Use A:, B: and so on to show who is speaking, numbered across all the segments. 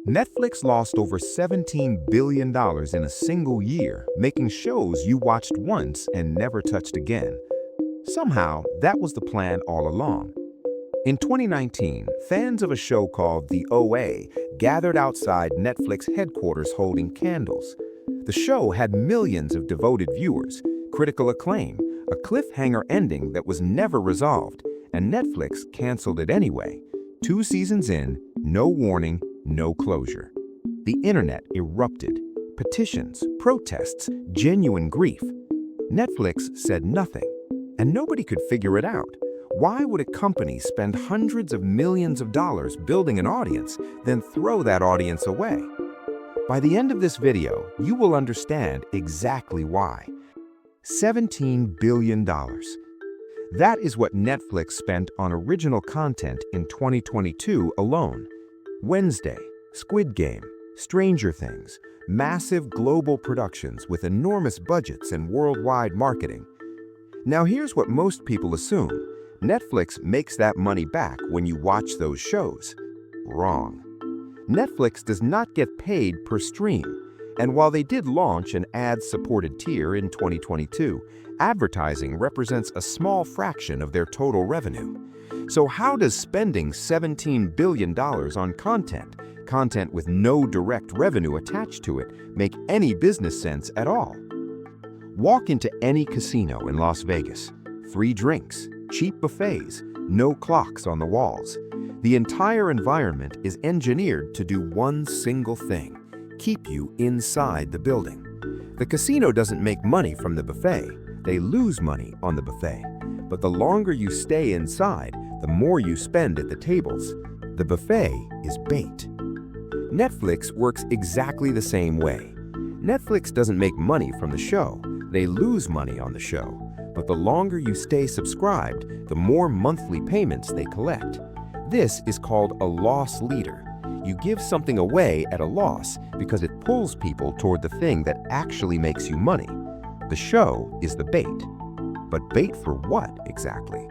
A: Netflix lost over $17 billion in a single year, making shows you watched once and never touched again. Somehow, that was the plan all along. In 2019, fans of a show called The OA gathered outside Netflix headquarters holding candles. The show had millions of devoted viewers, critical acclaim, a cliffhanger ending that was never resolved, and Netflix canceled it anyway. 2 seasons in, no warning, no closure. The internet erupted. Petitions, protests, genuine grief. Netflix said nothing, and nobody could figure it out. Why would a company spend hundreds of millions of dollars building an audience, then throw that audience away? By the end of this video, you will understand exactly why. $17 billion. That is what Netflix spent on original content in 2022 alone. Wednesday, Squid Game, Stranger Things, massive global productions with enormous budgets and worldwide marketing. Now here's what most people assume. Netflix makes that money back when you watch those shows. Wrong. Netflix does not get paid per stream, and while they did launch an ad-supported tier in 2022, advertising represents a small fraction of their total revenue. So how does spending $17 billion on content with no direct revenue attached to it, make any business sense at all? Walk into any casino in Las Vegas. Free drinks, cheap buffets, no clocks on the walls. The entire environment is engineered to do one single thing: keep you inside the building. The casino doesn't make money from the buffet. They lose money on the buffet. But the longer you stay inside, the more you spend at the tables. The buffet is bait. Netflix works exactly the same way. Netflix doesn't make money from the show. They lose money on the show. But the longer you stay subscribed, the more monthly payments they collect. This is called a loss leader. You give something away at a loss because it pulls people toward the thing that actually makes you money. The show is the bait. But bait for what exactly?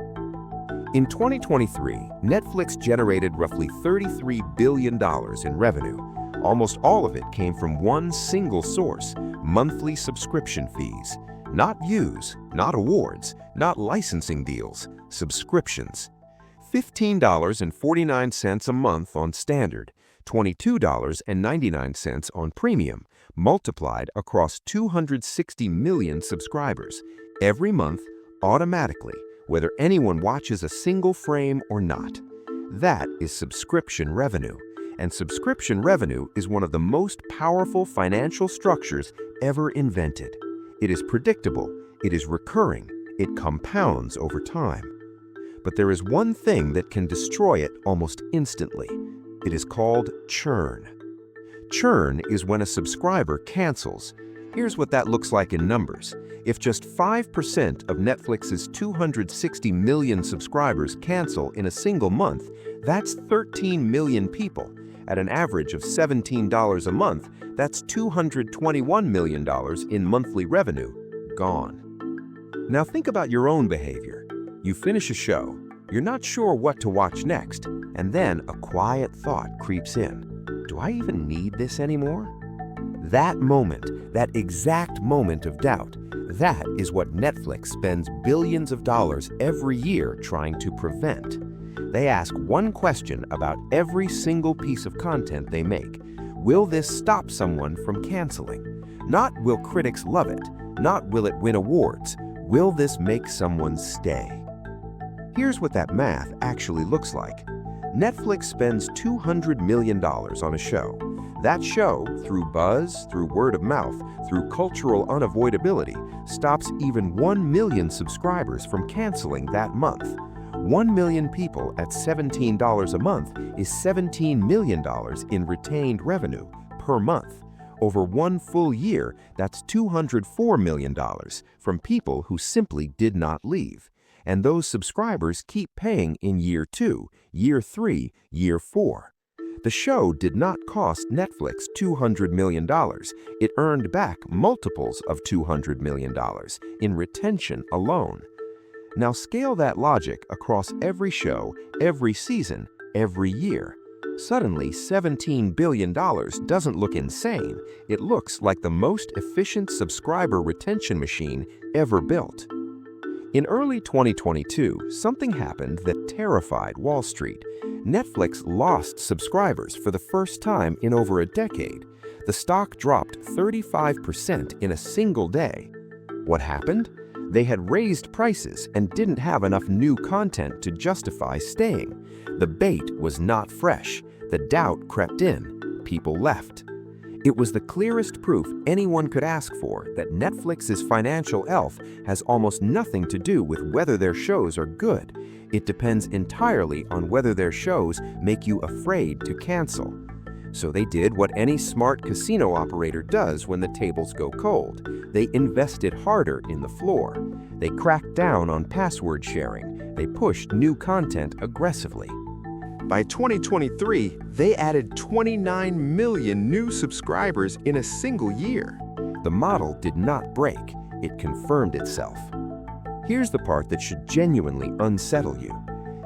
A: In 2023, Netflix generated roughly $33 billion in revenue. Almost all of it came from one single source: monthly subscription fees. Not views, not awards, not licensing deals, subscriptions. $15.49 a month on standard, $22.99 on premium, multiplied across 260 million subscribers, every month, automatically, whether anyone watches a single frame or not. That is subscription revenue, and subscription revenue is one of the most powerful financial structures ever invented. It is predictable, it is recurring, it compounds over time. But there is one thing that can destroy it almost instantly. It is called churn. Churn is when a subscriber cancels. Here's what that looks like in numbers. If just 5% of Netflix's 260 million subscribers cancel in a single month, that's 13 million people. At an average of $17 a month, that's $221 million in monthly revenue gone. Now think about your own behavior. You finish a show, you're not sure what to watch next, and then a quiet thought creeps in. Do I even need this anymore? That moment, that exact moment of doubt, that is what Netflix spends billions of dollars every year trying to prevent. They ask one question about every single piece of content they make. Will this stop someone from canceling? Not will critics love it, not will it win awards. Will this make someone stay? Here's what that math actually looks like. Netflix spends $200 million on a show. That show, through buzz, through word of mouth, through cultural unavoidability, stops even 1 million subscribers from canceling that month. 1 million people at $17 a month is $17 million in retained revenue per month. Over one full year, that's $204 million from people who simply did not leave. And those subscribers keep paying in year 2, year 3, year 4. The show did not cost Netflix $200 million. It earned back multiples of $200 million in retention alone. Now scale that logic across every show, every season, every year.
B: Suddenly, $17 billion doesn't look insane. It looks like the most efficient subscriber retention machine ever built. In early 2022, something happened that terrified Wall Street. Netflix lost subscribers for the first time in over a decade. The stock dropped 35% in a single day. What happened? They had raised prices and didn't have enough new content to justify staying. The bait was not fresh. The doubt crept in. People left. It was the clearest proof anyone could ask for that Netflix's financial health has almost nothing to do with whether their shows are good. It depends entirely on whether their shows make you afraid to cancel. So they did what any smart casino operator does when the tables go cold. They invested harder in the floor. They cracked down on password sharing. They pushed new content aggressively. By 2023, they added 29 million new subscribers in a single year. The model did not break, it confirmed itself. Here's the part that should genuinely unsettle you.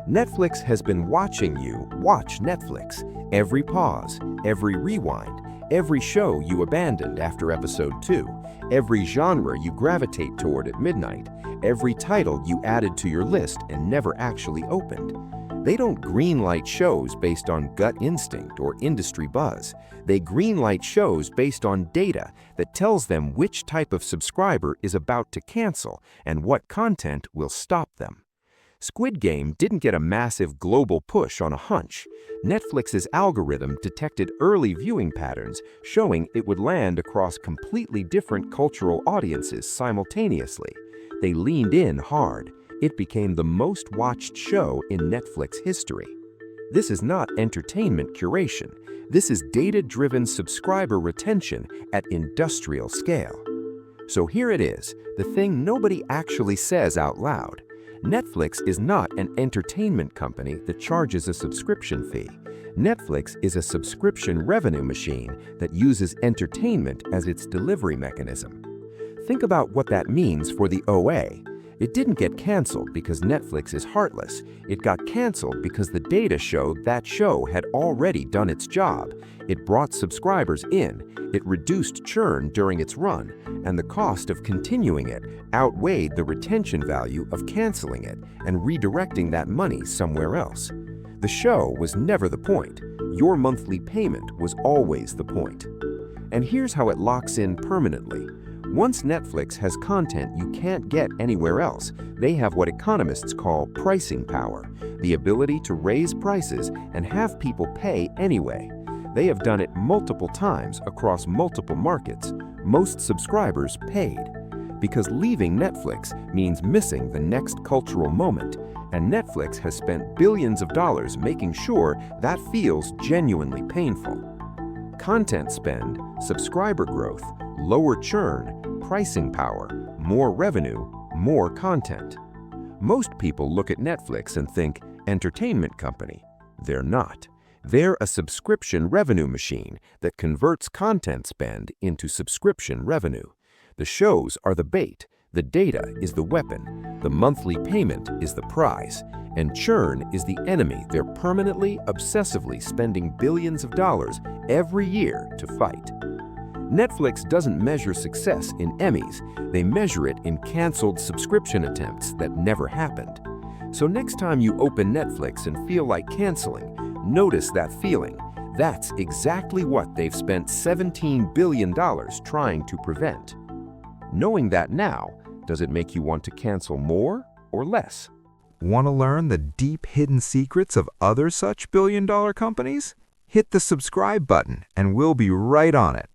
B: Netflix has been watching you watch Netflix. Every pause, every rewind, every show you abandoned after episode 2, every genre you gravitate toward at midnight, every title you added to your list and never actually opened. They don't greenlight shows based on gut instinct or industry buzz. They greenlight shows based on data that tells them which type of subscriber is about to cancel and what content will stop them. Squid Game didn't get a massive global push on a hunch. Netflix's algorithm detected early viewing patterns, showing it would land across completely different cultural audiences simultaneously. They leaned in hard. It became the most watched show in Netflix history. This is not entertainment curation. This is data-driven subscriber retention at industrial scale. So here it is, the thing nobody actually says out loud. Netflix is not an entertainment company that charges a subscription fee. Netflix is a subscription revenue machine that uses entertainment as its delivery mechanism. Think about what that means for the OA. It didn't get canceled because Netflix is heartless. It got canceled because the data showed that show had already done its job. It brought subscribers in, it reduced churn during its run, and the cost of continuing it outweighed the retention value of canceling it and redirecting that money somewhere else. The show was never the point. Your monthly payment was always the point. And here's how it locks in permanently. Once Netflix has content you can't get anywhere else, they have what economists call pricing power, the ability to raise prices and have people pay anyway. They have done it multiple times across multiple markets. Most subscribers paid. Because leaving Netflix means missing the next cultural moment, and Netflix has spent billions of dollars making sure that feels genuinely painful. Content spend, subscriber growth, lower churn, pricing power, more revenue, more content. Most people look at Netflix and think, entertainment company. They're not. They're a subscription revenue machine that converts content spend into subscription revenue. The shows are the bait, the data is the weapon, the monthly payment is the prize, and churn is the enemy they're permanently, obsessively spending billions of dollars every year to fight. Netflix doesn't measure success in Emmys, they measure it in canceled subscription attempts that never happened. So next time you open Netflix and feel like canceling, notice that feeling. That's exactly what they've spent $17 billion trying to prevent. Knowing that now, does it make you want to cancel more or less?
A: Want to learn the deep hidden secrets of other such billion-dollar companies? Hit the subscribe button and we'll be right on it.